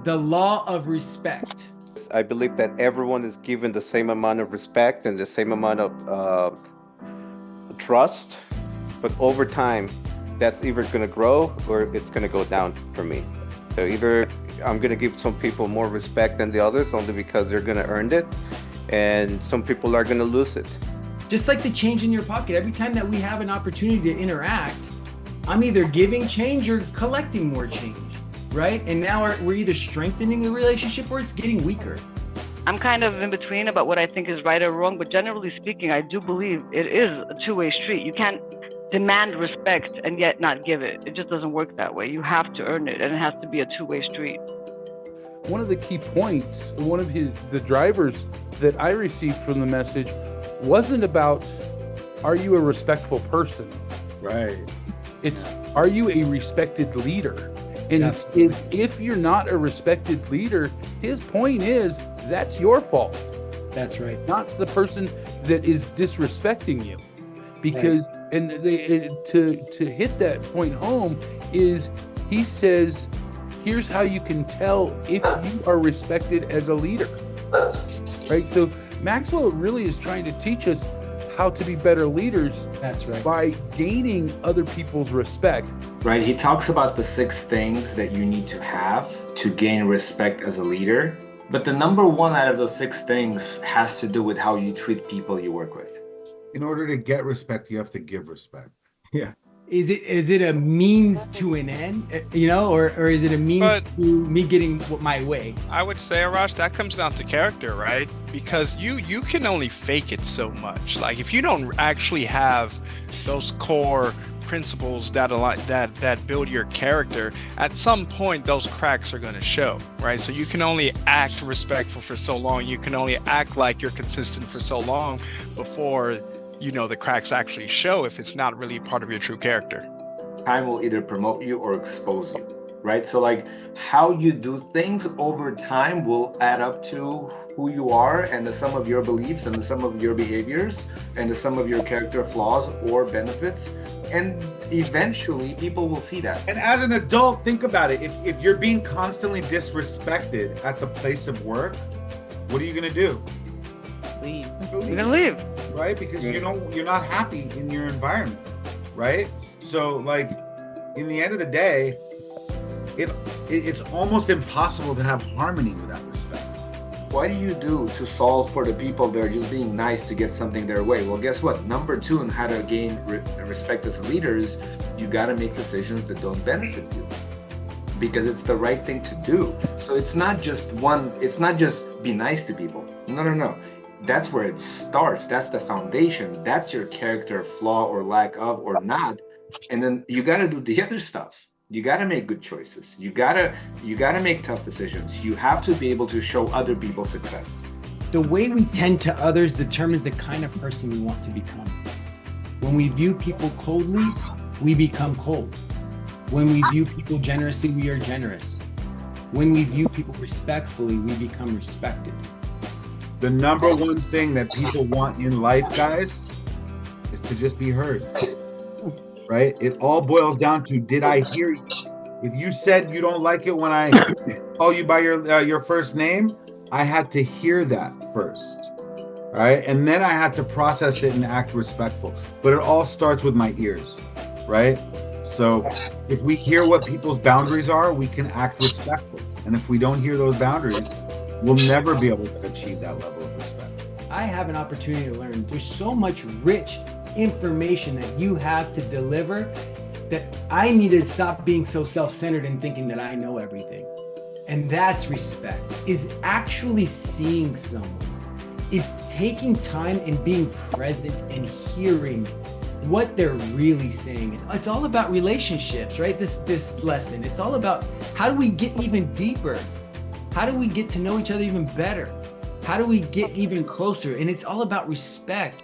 The law of respect. I believe that everyone is given the same amount of respect and the same amount of trust, but over time, that's either going to grow or it's going to go down for me. So either I'm going to give some people more respect than the others only because they're going to earn it, and some people are going to lose it. Just like the change in your pocket, every time that we have an opportunity to interact, I'm either giving change or collecting more change, right? And now we're either strengthening the relationship or it's getting weaker. I'm kind of in between about what I think is right or wrong, but generally speaking, I do believe it is a two-way street. You can't demand respect and yet not give it. It just doesn't work that way. You have to earn it, and it has to be a two-way street. One of the key points, one of the drivers that I received from the message wasn't about, are you a respectful person? Right. It's, are you a respected leader? And if you're not a respected leader, his point is, that's your fault. That's right. Not the person that is disrespecting you. Because, right. And to hit that point home is, he says, here's how you can tell if you are respected as a leader, right? So Maxwell really is trying to teach us how to be better leaders. That's right. By gaining other people's respect. Right. He talks about the 6 things that you need to have to gain respect as a leader. But the number one out of those 6 things has to do with how you treat people you work with. In order to get respect, you have to give respect. Yeah. Is it a means to an end, or is it a means to me getting my way? I would say, Arash, that comes down to character, right? Because you can only fake it so much. Like, if you don't actually have those core principles that build your character, at some point those cracks are going to show, right? So you can only act respectful for so long. You can only act like you're consistent for so long before the cracks actually show, if it's not really part of your true character. Time will either promote you or expose you, right? So like, how you do things over time will add up to who you are and the sum of your beliefs and the sum of your behaviors and the sum of your character flaws or benefits. And eventually people will see that. And as an adult, think about it. If you're being constantly disrespected at the place of work, what are you going to do? Leave. You're going to leave. Right? Because you're not happy in your environment, right? So like, in the end of the day, it's almost impossible to have harmony without respect. What do you do to solve for the people that are just being nice to get something their way? Well, guess what? Number 2 on how to gain respect as leaders, you got to make decisions that don't benefit you, because it's the right thing to do. So it's not just be nice to people. No. That's where it starts. That's the foundation. That's your character flaw or lack of or not. And then you got to do the other stuff. You got to make good choices. You got to make tough decisions. You have to be able to show other people success. The way we tend to others determines the kind of person we want to become. When we view people coldly, we become cold. When we view people generously, we are generous. When we view people respectfully, we become respected. The number one thing that people want in life, guys, is to just be heard, right? It all boils down to, did I hear you? If you said you don't like it when I call you by your first name, I had to hear that first, right? And then I had to process it and act respectful. But it all starts with my ears, right? So if we hear what people's boundaries are, we can act respectful. And if we don't hear those boundaries, we'll never be able to achieve that level of respect. I have an opportunity to learn. There's so much rich information that you have to deliver that I need to stop being so self-centered and thinking that I know everything. And that's respect, is actually seeing someone, is taking time and being present and hearing what they're really saying. It's all about relationships, right? This lesson, it's all about how do we get even deeper? How do we get to know each other even better? How do we get even closer? And it's all about respect.